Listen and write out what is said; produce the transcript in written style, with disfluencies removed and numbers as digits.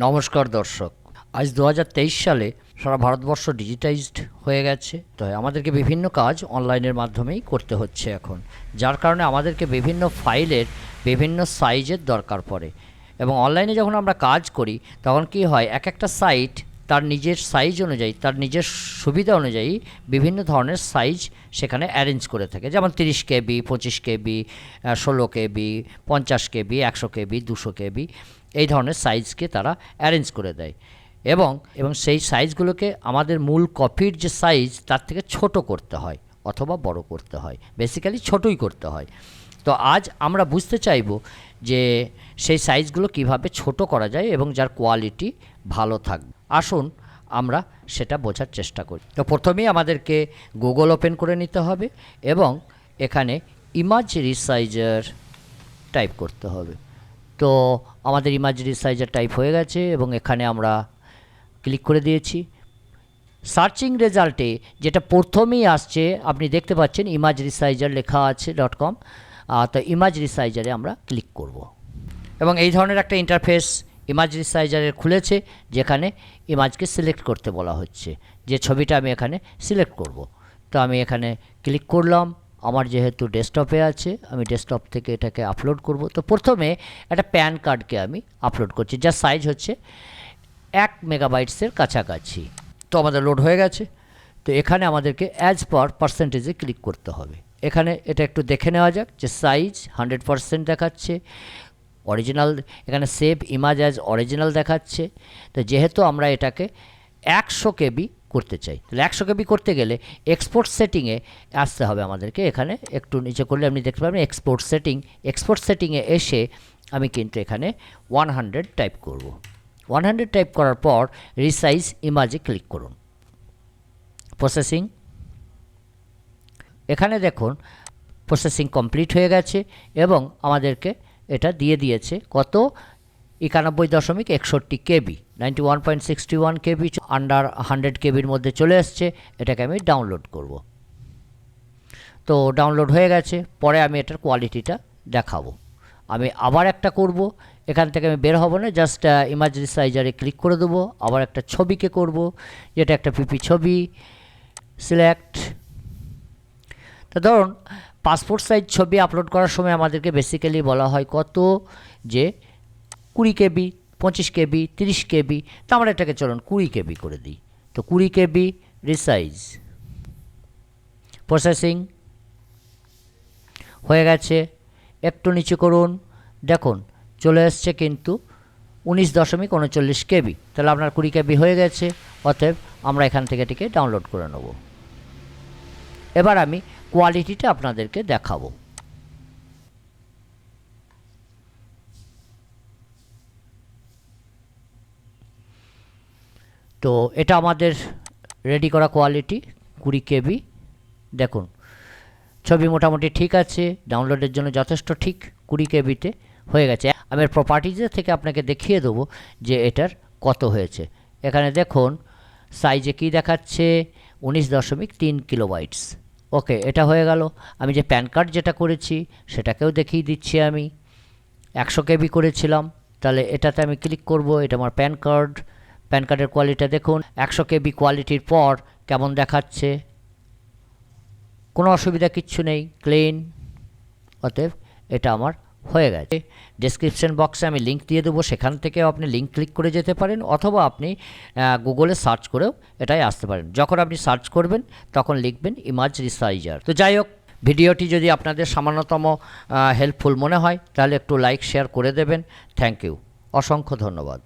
নমস্কার দর্শক, আজ 2023 সালে সারা ভারতবর্ষ ডিজিটাইজড হয়ে গেছে। তো আমাদেরকে বিভিন্ন কাজ অনলাইনের মাধ্যমেই করতে হচ্ছে এখন, যার কারণে আমাদেরকে বিভিন্ন ফাইলের বিভিন্ন সাইজের দরকার পড়ে। এবং অনলাইনে যখন আমরা কাজ করি তখন কি হয়, এক একটা সাইট তার নিজের সাইজ অনুযায়ী, তার নিজের সুবিধা অনুযায়ী বিভিন্ন ধরনের সাইজ সেখানে অ্যারেঞ্জ করে থাকে। যেমন 30 কেবি, 25 কেবি, 16 কেবি, 50 কেবি, 100 কেবি, 200 কেবি, এই ধরনের সাইজকে তারা অ্যারেঞ্জ করে দেয়। এবং সেই সাইজগুলোকে আমাদের মূল কপির যে সাইজ তার থেকে ছোট করতে হয় অথবা বড় করতে হয়, বেসিক্যালি ছোটই করতে হয়। তো আজ আমরা বুঝতে চাইব যে সেই সাইজগুলো কিভাবে ছোট করা যায় এবং যার কোয়ালিটি ভালো থাকবে। আসুন আমরা সেটা বোঝার চেষ্টা করি। তো প্রথমেই আমাদেরকে গুগল ওপেন করে নিতে হবে এবং এখানে ইমেজ রিসাইজার টাইপ করতে হবে। তো আমাদের ইমেজ রিসাইজার টাইপ হয়ে গেছে এবং এখানে আমরা ক্লিক করে দিয়েছি। সার্চিং রেজাল্টে যেটা প্রথমেই আসছে আপনি দেখতে পাচ্ছেন ইমেজ রিসাইজার লেখা আছে .com। তো ইমেজ রিসাইজারে আমরা ক্লিক করব এবং এই ধরনের একটা ইন্টারফেস ইমেজ রিসাইজারের খুলেছে, যেখানে ইমেজকে সিলেক্ট করতে বলা হচ্ছে যে ছবিটা আমি এখানে সিলেক্ট করব। তো আমি এখানে ক্লিক করলাম। আমার যেহেতু ডেস্কটপে আছে, আমি ডেস্কটপ থেকে এটাকে আপলোড করব। তো প্রথমে একটা প্যান কার্ডকে আমি আপলোড করছি, যার সাইজ হচ্ছে 1 মেগাবাইটসের কাছাকাছি। তো আমাদের লোড হয়ে গেছে। তো এখানে আমাদেরকে অ্যাজ পার পার্সেন্টেজে ক্লিক করতে হবে। এখানে এটা একটু দেখে নেওয়া যাক যে সাইজ 100% দেখাচ্ছে, অরিজিনাল এখানে সেভ ইমেজ অ্যাজ অরিজিনাল দেখাচ্ছে। তো যেহেতু আমরা এটাকে 100 কেবি করতে চাই, তাহলে 100 কেবি করতে গেলে এক্সপোর্ট সেটিংয়ে আসতে হবে আমাদেরকে। এখানে একটু নিচে করলে আপনি দেখতে পাবেন এক্সপোর্ট সেটিংয়ে এসে আমি কিন্তু এখানে 100 টাইপ করব। 100 টাইপ করার পর রিসাইজ ইমেজে ক্লিক করুন। প্রসেসিং, এখানে দেখুন প্রসেসিং কমপ্লিট হয়ে গেছে এবং আমাদেরকে এটা দিয়ে দিয়েছে কত, 91.61 কেবি, 91.61 কেবি, আন্ডার 100 কেবির মধ্যে চলে এসছে। এটাকে আমি ডাউনলোড করব। তো ডাউনলোড হয়ে গেছে। পরে আমি এটার কোয়ালিটিটা দেখাবো। আমি আবার একটা করব, এখান থেকে আমি বের হব না, জাস্ট ইমেজ রিসাইজারে ক্লিক করে দেবো। আবার একটা ছবিকে করব, যেটা একটা পিপি ছবি, সিলেক্ট। তো ধরুন পাসপোর্ট সাইজ ছবি আপলোড করার সময় আমাদেরকে বেসিক্যালি বলা হয় কত, যে 20 কেবি, 25 কেবি, 30 কেবি। তো আমরা এটাকে চলুন 20 কেবি করে দিই। তো 20 কেবি রিসাইজ, প্রসেসিং হয়ে গেছে। একটু নিচে করুন, দেখুন চলে এসছে কিন্তু 19.39 কেবি। তাহলে আপনার 20 কেবি হয়ে গেছে। অতএব আমরা এখান থেকে এটিকে ডাউনলোড করে নেব। এবার আমি কোয়ালিটিটা আপনাদেরকে দেখাবো। তো এটা আমাদের রেডি করা কোয়ালিটি 20 কেবি। দেখুন ছবি মোটামুটি ঠিক আছে, ডাউনলোডের জন্য যথেষ্ট ঠিক, 20 কেবিতে হয়ে গেছে। আমি প্রপার্টিজে থেকে আপনাকে দেখিয়ে দেবো যে এটার কত হয়েছে। এখানে দেখুন সাইজে কি দেখাচ্ছে, 19.3 কিলোবাইটস। ওকে, এটা হয়ে গেল। আমি যে প্যান কার্ড যেটা করেছি সেটাকেও দেখিয়ে দিচ্ছি। আমি 100 কেবি করেছিলাম, তাহলে এটাতে আমি ক্লিক করব। এটা আমার প্যান কার্ডের কোয়ালিটি দেখুন 100 কেবি কোয়ালিটির পর কেমন দেখাচ্ছে, কোনো অসুবিধা কিচ্ছু নেই, ক্লিন। অতএব এটা আমার হয়ে গেছে। ডেসক্রিপশন বক্সে আমি লিঙ্ক দিয়ে দেবো, সেখান থেকেও আপনি লিঙ্ক ক্লিক করে যেতে পারেন, অথবা আপনি গুগলে সার্চ করেও এটাই আসতে পারেন। যখন আপনি সার্চ করবেন তখন লিখবেন ইমেজ রিসাইজার। তো যাই হোক, ভিডিওটি যদি আপনাদের সামান্যতম হেল্পফুল মনে হয় তাহলে একটু লাইক শেয়ার করে দেবেন। থ্যাংক ইউ, অসংখ্য ধন্যবাদ।